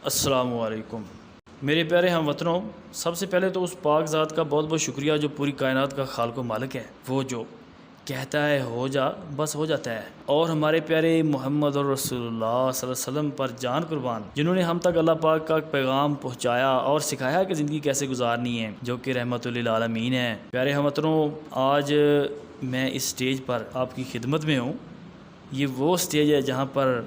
السلام علیکم میرے پیارے ہم وطنوں، سب سے پہلے تو اس پاک ذات کا بہت بہت شکریہ جو پوری کائنات کا خالق و مالک ہے، وہ جو کہتا ہے ہو جا بس ہو جاتا ہے۔ اور ہمارے پیارے محمد اور رسول اللہ صلی اللہ علیہ وسلم پر جان قربان، جنہوں نے ہم تک اللہ پاک کا پیغام پہنچایا اور سکھایا کہ زندگی کیسے گزارنی ہے، جو کہ رحمت للعالمین ہے۔ پیارے ہم وطنوں، آج میں اس سٹیج پر آپ کی خدمت میں ہوں۔ یہ وہ سٹیج ہے جہاں پر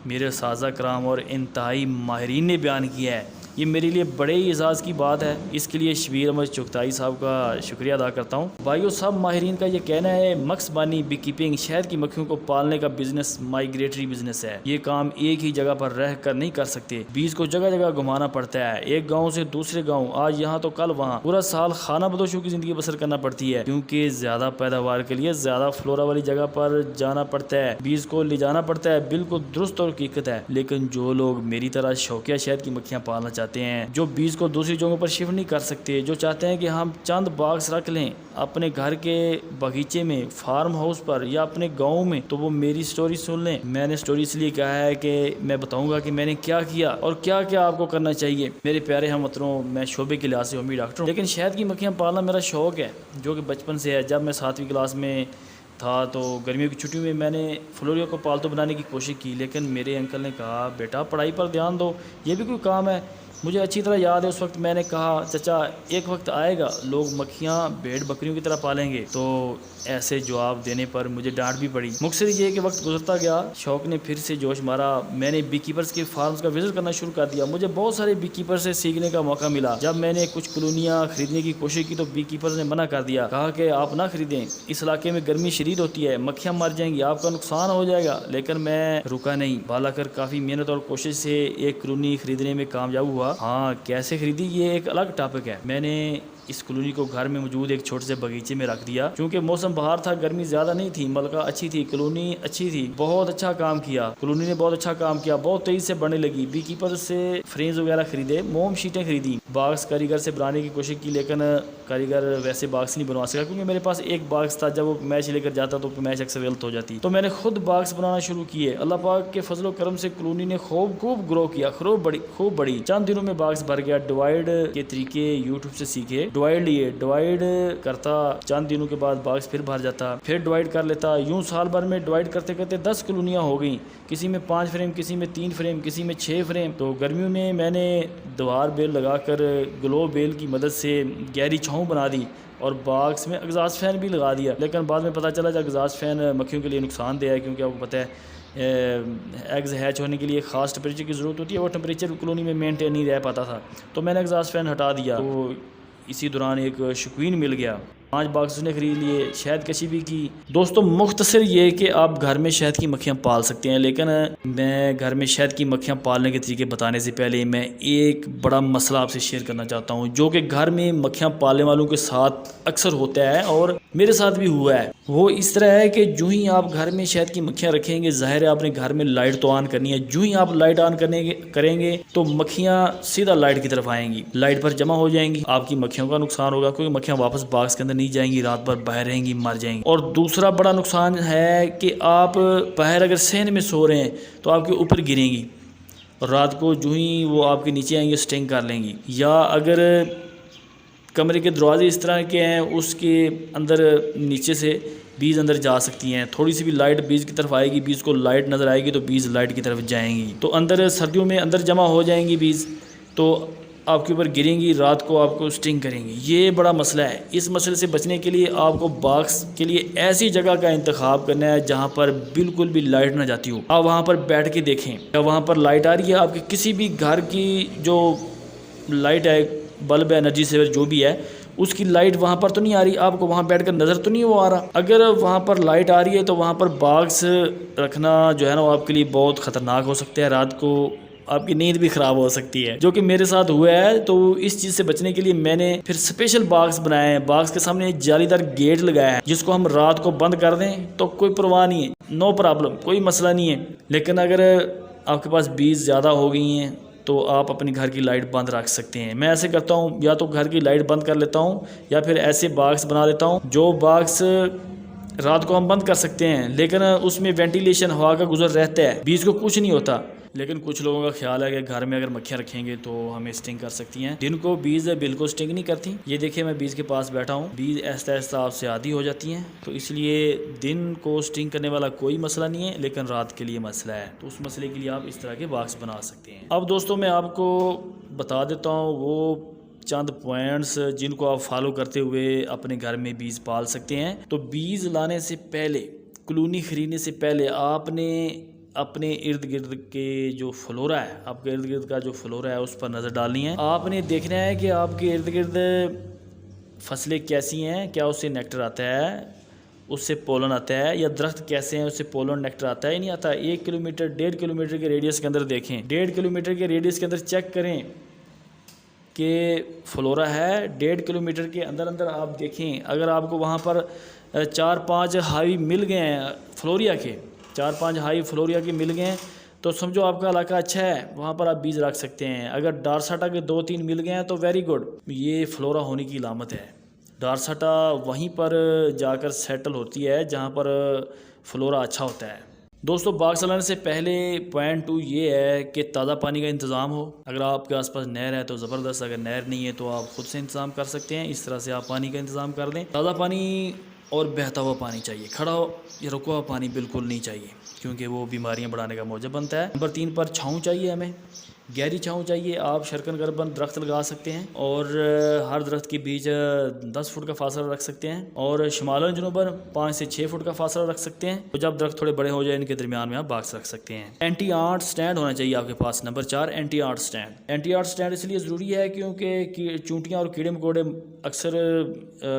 میرے اساتذہ کرام اور انتہائی ماہرین نے بیان کیا ہے۔ یہ میرے لیے بڑے ہی اعزاز کی بات ہے، اس کے لیے شبیر احمد چغتائی صاحب کا شکریہ ادا کرتا ہوں۔ بھائیو، سب ماہرین کا یہ کہنا ہے مکس بانی بی کیپنگ، شہد کی مکھیوں کو پالنے کا بزنس مائگریٹری بزنس ہے۔ یہ کام ایک ہی جگہ پر رہ کر نہیں کر سکتے، بیج کو جگہ جگہ گھمانا پڑتا ہے، ایک گاؤں سے دوسرے گاؤں، آج یہاں تو کل وہاں، پورا سال خانہ بدوشوں کی زندگی بسر کرنا پڑتی ہے، کیونکہ زیادہ پیداوار کے لیے زیادہ فلورا والی جگہ پر جانا پڑتا ہے، بیج کو لے جانا پڑتا ہے۔ بالکل درست اور حقیقت ہے۔ لیکن جو لوگ میری طرح شوقیہ شہد کی مکھیاں پالنا چاہتے ہیں، جو بیج کو دوسری جگہوں پر شفٹ نہیں کر سکتے، جو چاہتے ہیں کہ ہم چند باکس رکھ لیں اپنے گھر کے باغیچے میں، فارم ہاؤس پر یا اپنے گاؤں میں، تو وہ میری سٹوری سن لیں۔ میں نے سٹوری اس لیے کہا ہے کہ میں بتاؤں گا کہ میں نے کیا کیا اور کیا کیا آپ کو کرنا چاہیے۔ میرے پیارے ہم وطنوں، میں شعبے کے لحاظ سے ہومی ڈاکٹر ہوں، لیکن شہد کی مکھیاں پالنا میرا شوق ہے، جو کہ بچپن سے ہے۔ جب میں 7ویں کلاس میں تھا تو گرمیوں کی چھٹیوں میں نے فلوریو کو پالتو بنانے کی کوشش کی، لیکن میرے انکل نے کہا بیٹا پڑھائی پر دھیان دو، یہ بھی کوئی کام ہے۔ مجھے اچھی طرح یاد ہے اس وقت میں نے کہا چچا ایک وقت آئے گا لوگ مکھیاں بھیڑ بکریوں کی طرح پالیں گے، تو ایسے جواب دینے پر مجھے ڈانٹ بھی پڑی۔ مقصد یہ کہ وقت گزرتا گیا، شوق نے پھر سے جوش مارا، میں نے بی کیپرز کے فارمز کا وزٹ کرنا شروع کر دیا۔ مجھے بہت سارے بی کیپر سے سیکھنے کا موقع ملا۔ جب میں نے کچھ کالونیاں خریدنے کی کوشش کی تو بی کیپرز نے منع کر دیا، کہا کہ آپ نہ خریدیں، اس علاقے میں گرمی شدید ہوتی ہے، مکھیاں مر جائیں گی، آپ کا نقصان ہو جائے گا۔ لیکن میں رکا نہیں، بالا کر کافی محنت اور کوشش سے ایک کالونی خریدنے میں کامیاب ہوا۔ ہاں، کیسے خریدی یہ ایک الگ ٹاپک ہے۔ میں نے اس کالونی کو گھر میں موجود ایک چھوٹے سے باغیچے میں رکھ دیا، کیونکہ موسم بہار تھا، گرمی زیادہ نہیں تھی، ملکہ اچھی تھی، کالونی اچھی تھی، بہت اچھا کام کیا، کالونی نے بہت اچھا کام کیا، بہت تیزی سے بڑھنے لگی۔ بی کیپر سے فریمز وغیرہ خریدے، موم شیٹیں خریدی، باکس کاریگر سے بنانے کی کوشش کی، لیکن کاریگر ویسے باکس نہیں بنوا سکا، کیونکہ میرے پاس ایک باکس تھا، جب وہ میچ لے کر جاتا تو میچ اکثر غلط ہو جاتی، تو میں نے خود باکس بنانا شروع کیے۔ اللہ پاک کے فضل و کرم سے کالونی نے خوب گرو کیا، خوب بڑی۔ چند دنوں میں باکس بھر گیا۔ ڈیوائڈ کے طریقے یوٹیوب سے سیکھے، ڈیوائڈ کرتا، چند دنوں کے بعد باکس پھر بھر جاتا، پھر ڈیوائڈ کر لیتا، یوں سال بھر میں ڈیوائڈ کرتے کرتے 10 کالونیاں ہو گئیں، کسی میں 5 فریم، کسی میں 3 فریم، کسی میں 6 فریم۔ تو گرمیوں میں نے دیوار بیل لگا کر گلو بیل کی مدد سے گہری چھاؤں بنا دی اور باکس میں ایگزاسٹ فین بھی لگا دیا، لیکن بعد میں پتہ چلا جب ایگزاسٹ فین مکھیوں کے لیے نقصان دہ ہے، کیونکہ آپ کو پتہ ہے ایگز ہیچ ہونے کے لیے خاص ٹمپریچر کی ضرورت ہوتی ہے، وہ ٹمپریچر کالونی میں مینٹین نہیں رہ پاتا تھا، تو میں نے ایگزاسٹ فین ہٹا دیا۔ تو اسی دوران ایک شکوین مل گیا، 5 باکس نے خرید لیے، شہد کشی بھی کی۔ دوستو، مختصر یہ کہ آپ گھر میں شہد کی مکھیاں پال سکتے ہیں، لیکن میں گھر میں شہد کی مکھیاں پالنے کے طریقے بتانے سے پہلے میں ایک بڑا مسئلہ آپ سے شیئر کرنا چاہتا ہوں، جو کہ گھر میں مکھیاں پالنے والوں کے ساتھ اکثر ہوتا ہے اور میرے ساتھ بھی ہوا ہے۔ وہ اس طرح ہے کہ جو ہی آپ گھر میں شہد کی مکھیاں رکھیں گے، ظاہر ہے آپ نے گھر میں لائٹ تو آن کرنی ہے، جو ہی آپ لائٹ آن کریں گے تو مکھیاں سیدھا لائٹ کی طرف آئیں گی، لائٹ پر جمع ہو جائیں گی، آپ کی مکھیوں کا نقصان ہوگا، کیونکہ مکھیاں واپس باکس کے اندر نہیں جائیں گی، رات بھر باہر رہیں گی، مر جائیں گی۔ اور دوسرا بڑا نقصان ہے کہ آپ باہر اگر صحن میں سو رہے ہیں تو آپ کے اوپر گریں گی، اور رات کو جو ہی وہ آپ کے نیچے آئیں گے سٹنگ کر لیں گی۔ یا اگر کمرے کے دروازے اس طرح کے ہیں، اس کے اندر نیچے سے بیز اندر جا سکتی ہیں، تھوڑی سی بھی لائٹ بیز کی طرف آئے گی، بیز کو لائٹ نظر آئے گی تو بیز لائٹ کی طرف جائیں گی، تو اندر سردیوں میں اندر جمع ہو جائیں گی بیز، تو آپ کے اوپر گریں گی، رات کو آپ کو سٹنگ کریں گی۔ یہ بڑا مسئلہ ہے۔ اس مسئلے سے بچنے کے لیے آپ کو باکس کے لیے ایسی جگہ کا انتخاب کرنا ہے جہاں پر بالکل بھی لائٹ نہ جاتی ہو۔ آپ وہاں پر بیٹھ کے دیکھیں، جب وہاں پر لائٹ آ رہی ہے، آپ کے کسی بھی گھر کی جو لائٹ ہے، بلب ہے، انرجی سیور جو بھی ہے، اس کی لائٹ وہاں پر تو نہیں آ رہی، آپ کو وہاں بیٹھ کر نظر تو نہیں وہ آ رہا۔ اگر وہاں پر لائٹ آ رہی ہے تو وہاں پر باکس رکھنا جو ہے نا وہ آپ کے لیے بہت خطرناک ہو سکتا ہے، رات کو آپ کی نیند بھی خراب ہو سکتی ہے، جو کہ میرے ساتھ ہوا ہے۔ تو اس چیز سے بچنے کے لیے میں نے پھر اسپیشل باکس بنائے ہیں، باکس کے سامنے ایک جالی دار گیٹ لگایا ہے، جس کو ہم رات کو بند کر دیں تو کوئی پرواہ نہیں ہے، نو پرابلم، کوئی مسئلہ نہیں ہے۔ لیکن اگر آپ کے پاس بیز زیادہ ہو گئی ہیں تو آپ اپنی گھر کی لائٹ بند رکھ سکتے ہیں۔ میں ایسے کرتا ہوں، یا تو گھر کی لائٹ بند کر لیتا ہوں یا پھر ایسے باکس بنا لیتا ہوں، جو باکس رات کو ہم بند کر سکتے ہیں، لیکن اس میں وینٹیلیشن ہوا کا گزر رہتا ہے، بیج کو کچھ نہیں ہوتا۔ لیکن کچھ لوگوں کا خیال ہے کہ گھر میں اگر مکھیاں رکھیں گے تو ہمیں سٹنگ کر سکتی ہیں۔ دن کو بیز بالکل سٹنگ نہیں کرتی۔ یہ دیکھیں میں بیز کے پاس بیٹھا ہوں، بیز آہستہ آہستہ آپ سے عادی ہو جاتی ہیں، تو اس لیے دن کو سٹنگ کرنے والا کوئی مسئلہ نہیں ہے، لیکن رات کے لیے مسئلہ ہے، تو اس مسئلے کے لیے آپ اس طرح کے باکس بنا سکتے ہیں۔ اب دوستوں میں آپ کو بتا دیتا ہوں وہ چند پوائنٹس جن کو آپ فالو کرتے ہوئے اپنے گھر میں بیز پال سکتے ہیں۔ تو بیز لانے سے پہلے، کلونی خریدنے سے پہلے آپ نے اپنے ارد گرد کے جو فلورا ہے، آپ کے ارد گرد کا جو فلورا ہے اس پر نظر ڈالنی ہے۔ آپ نے دیکھنا ہے کہ آپ کے ارد گرد فصلیں کیسی ہیں، کیا اس سے نیکٹر آتا ہے، اس سے پولن آتا ہے، یا درخت کیسے ہیں اس سے پولن نیکٹر آتا ہے نہیں آتا۔ 1 کلومیٹر 1.5 کلومیٹر کے ریڈیس کے اندر دیکھیں، 1.5 کلومیٹر کے ریڈیس کے اندر چیک کریں کہ فلورا ہے۔ 1.5 کلومیٹر کے اندر اندر آپ دیکھیں، اگر آپ کو وہاں پر 4-5 ہائی مل گئے ہیں فلوریا کے، 4-5 ہائی فلوریا کے مل گئے ہیں، تو سمجھو آپ کا علاقہ اچھا ہے، وہاں پر آپ بیج رکھ سکتے ہیں۔ اگر ڈارساٹا کے 2-3 مل گئے ہیں تو ویری گڈ، یہ فلورا ہونے کی علامت ہے۔ ڈارساٹا وہیں پر جا کر سیٹل ہوتی ہے جہاں پر فلورا اچھا ہوتا ہے۔ دوستو باغ لانے سے پہلے پوائنٹ 2 یہ ہے کہ تازہ پانی کا انتظام ہو۔ اگر آپ کے آس پاس نہر ہے تو زبردست، اگر نہر نہیں ہے تو آپ خود سے انتظام کر سکتے ہیں، اس طرح سے آپ پانی کا انتظام کر دیں۔ تازہ پانی اور بہتا ہوا پانی چاہیے، کھڑا ہو یا رکا ہوا پانی بالکل نہیں چاہیے، کیونکہ وہ بیماریاں بڑھانے کا موجب بنتا ہے۔ نمبر 3 پر چھاؤں چاہیے، ہمیں گہری چھاؤں چاہیے۔ آپ شرکن گربن درخت لگا سکتے ہیں، اور ہر درخت کے بیچ 10 فٹ کا فاصلہ رکھ سکتے ہیں، اور شمال جنوباً 5 سے 6 فٹ کا فاصلہ رکھ سکتے ہیں۔ تو جب درخت تھوڑے بڑے ہو جائیں ان کے درمیان میں آپ باکس رکھ سکتے ہیں۔ اینٹی آنٹ سٹینڈ ہونا چاہیے آپ کے پاس۔ Number 4 anti ant stand. Anti ant stand اس لیے ضروری ہے کیونکہ چونٹیاں اور کیڑے مکوڑے اکثر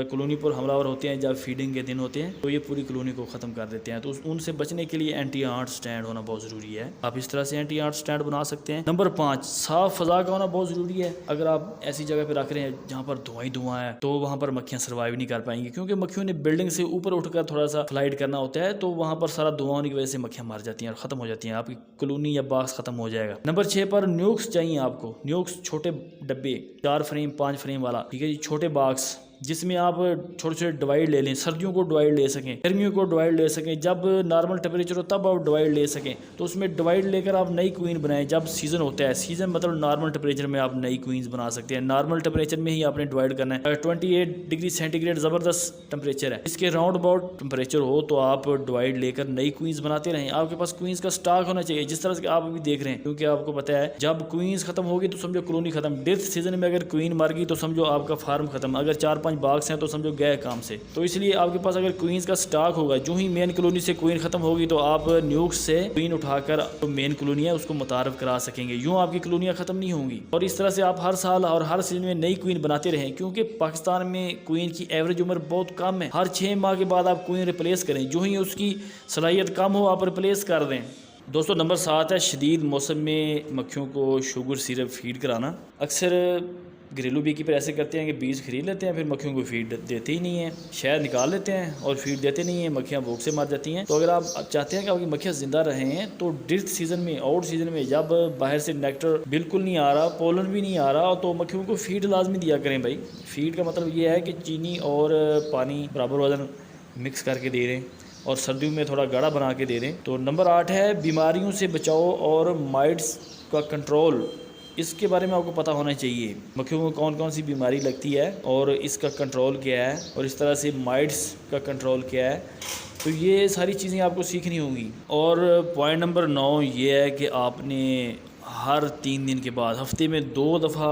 کالونی پر حملہ آور ہوتے ہیں جب فیڈنگ کے دن ہوتے ہیں، تو یہ پوری کالونی کو ختم کر دیتے ہیں، تو ان سے بچنے کے لیے اینٹی آنٹ سٹینڈ ہونا بہت ضروری ہے۔ آپ اس طرح سے اینٹی آنٹ سٹینڈ بنا سکتے ہیں۔ نمبر 5 صاف فضا کا ہونا بہت ضروری ہے۔ اگر آپ ایسی جگہ پہ رکھ رہے ہیں جہاں پر دھواں ہی دھواں ہے تو وہاں پر مکھیاں سروائیو نہیں کر پائیں گی، کیونکہ مکھیوں نے بلڈنگ سے اوپر اٹھ کر تھوڑا سا فلائٹ کرنا ہوتا ہے، تو وہاں پر سارا دھواں ہونے کی وجہ سے مکھیاں مر جاتی ہیں اور ختم ہو جاتی ہیں، آپ کی کالونی یا باکس ختم ہو جائے گا۔ نمبر 6 پر نیوکس چاہیے آپ کو۔ نیوکس چھوٹے ڈبے 4 فریم 5 فریم والا، ٹھیک ہے جی، چھوٹے باکس جس میں آپ چھوٹے چھوٹے ڈیوائڈ لے لیں، سردیوں کو ڈیوائڈ لے سکیں، گرمیوں کو ڈیوائڈ لے سکیں، جب نارمل ٹیمپریچر ہو تب آپ ڈیوائڈ لے سکیں، تو اس میں ڈیوائڈ لے کر آپ نئی کوئین بنائیں جب سیزن ہوتا ہے۔ سیزن مطلب نارمل ٹیمپریچر میں آپ نئی کوئینز بنا سکتے ہیں، نارمل ٹیمپریچر میں ہی آپ نے ڈیوائڈ کرنا ہے۔ 28 ڈگری سینٹی گریڈ زبردست ٹیمپریچر ہے، اس کے راؤنڈ اباؤٹ ٹیمپریچر ہو تو آپ ڈیوائڈ لے کر نئی کوئینز بناتے رہیں۔ آپ کے پاس کوئینز کا سٹاک ہونا چاہیے، جس طرح سے آپ ابھی دیکھ رہے ہیں، کیونکہ آپ کو پتہ ہے جب کوئینز ختم ہوگی تو سمجھو کالونی ختم۔ ڈیتھ سیزن میں اگر کوئین مر گئی تو سمجھو آپ کا فارم ختم، اگر 4-5 باکس ہیں تو سمجھو گئے کام سے۔ تو اس لیے آپ کے پاس اگر کوئینز کا سٹاک ہوگا، جو ہی مین کالونی سے کوئین ختم ہوگی تو آپ نیوکس سے کوئین اٹھا کر جو مین کالونی ہے اس کو متعارف کرا سکیں گے، یوں آپ کی کالونیاں ختم نہیں ہوں گی۔ اور اس طرح سے آپ ہر سال اور ہر سیزن میں نئی کوئین بناتے رہیں، کیونکہ پاکستان میں کوئین کی ایوریج عمر بہت کم ہے۔ ہر 6 ماہ کے بعد آپ کوئین ریپلیس کریں، جو ہی اس کی صلاحیت کم ہو آپ ریپلیس کر دیں۔ دوستو نمبر 7 ہے شدید موسم میں مکھیوں کو شوگر سیرپ فیڈ کرانا۔ اکثر گھریلو بی کیپر ایسے کرتے ہیں کہ بیج خرید لیتے ہیں، پھر مکھیوں کو فیڈ دیتے ہی نہیں ہیں، شہد نکال لیتے ہیں اور فیڈ دیتے نہیں ہیں، مکھیاں بھوک سے مر جاتی ہیں۔ تو اگر آپ چاہتے ہیں کہ آپ کی مکھیاں زندہ رہیں تو ڈرتھ سیزن میں، آؤٹ سیزن میں جب باہر سے نیکٹر بالکل نہیں آ رہا، پولن بھی نہیں آ رہا، تو مکھیوں کو فیڈ لازمی دیا کریں بھائی۔ فیڈ کا مطلب یہ ہے کہ چینی اور پانی برابر وزن مکس کر کے دے رہے ہیں، اور سردیوں میں تھوڑا گاڑھا بنا کے دے دیں۔ تو نمبر 8 ہے بیماریوں سے بچاؤ اور مائٹس کا کنٹرول۔ اس کے بارے میں آپ کو پتہ ہونا چاہیے، مکھیوں کو کون کون سی بیماری لگتی ہے اور اس کا کنٹرول کیا ہے، اور اس طرح سے مائٹس کا کنٹرول کیا ہے، تو یہ ساری چیزیں آپ کو سیکھنی ہوں گی۔ اور پوائنٹ نمبر 9 یہ ہے کہ آپ نے ہر 3 دن کے بعد ہفتے میں 2 دفعہ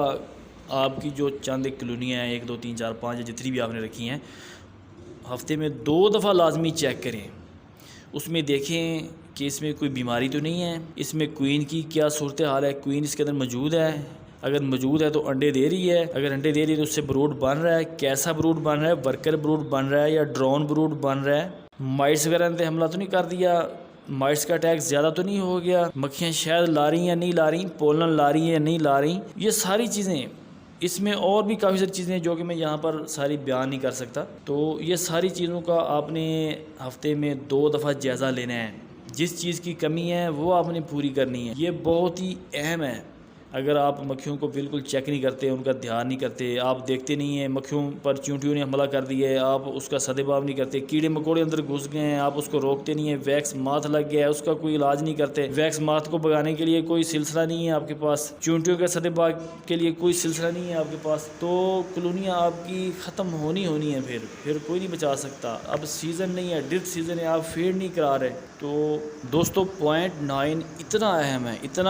آپ کی جو چند کالونیاں ہیں، 1 2 3 4 5 جتنی بھی آپ نے رکھی ہیں، ہفتے میں 2 دفعہ لازمی چیک کریں، اس میں دیکھیں کہ اس میں کوئی بیماری تو نہیں ہے، اس میں کوئین کی کیا صورتحال ہے، کوئین اس کے اندر موجود ہے، اگر موجود ہے تو انڈے دے رہی ہے، اگر انڈے دے رہی ہے تو اس سے بروڈ بن رہا ہے، کیسا بروڈ بن رہا ہے، ورکر بروڈ بن رہا ہے یا ڈرون بروڈ بن رہا ہے، مائٹس وغیرہ نے حملہ تو نہیں کر دیا، مائٹس کا اٹیک زیادہ تو نہیں ہو گیا، مکھیاں شہد لا رہی ہیں یا نہیں لا رہی، پولن لا رہی ہیں یا نہیں لا رہی، یہ ساری چیزیں، اس میں اور بھی کافی ساری چیزیں جو کہ میں یہاں پر ساری بیان نہیں کر سکتا، تو یہ ساری چیزوں کا آپ نے ہفتے میں 2 دفعہ جائزہ لینا ہے۔ جس چیز کی کمی ہے وہ آپ نے پوری کرنی ہے، یہ بہت ہی اہم ہے۔ اگر آپ مکھیوں کو بالکل چیک نہیں کرتے، ان کا دھیان نہیں کرتے، آپ دیکھتے نہیں ہیں مکھیوں پر چیونٹیوں نے حملہ کر دیا ہے، آپ اس کا سدباب نہیں کرتے، کیڑے مکوڑے اندر گھس گئے ہیں، آپ اس کو روکتے نہیں ہیں، ویکس ماتھ لگ گیا ہے، اس کا کوئی علاج نہیں کرتے، ویکس ماتھ کو بگانے کے لیے کوئی سلسلہ نہیں ہے آپ کے پاس، چیونٹیوں کے سدباب کے لیے کوئی سلسلہ نہیں ہے آپ کے پاس، تو کالونیاں آپ کی ختم ہونی ہے، پھر کوئی نہیں بچا سکتا۔ اب سیزن نہیں ہے، ڈرتھ سیزن ہے، آپ فیڈ نہیں کرا رہے۔ تو دوستو پوائنٹ 9 اتنا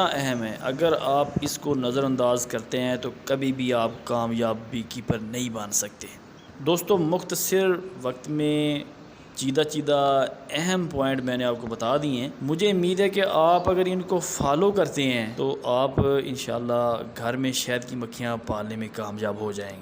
اہم ہے، اگر آپ اس کو نظر انداز کرتے ہیں تو کبھی بھی آپ کامیاب بی کیپر نہیں بن سکتے۔ دوستو مختصر وقت میں چیدہ اہم پوائنٹ میں نے آپ کو بتا دیے ہیں، مجھے امید ہے کہ آپ اگر ان کو فالو کرتے ہیں تو آپ انشاءاللہ گھر میں شہد کی مکھیاں پالنے میں کامیاب ہو جائیں گے۔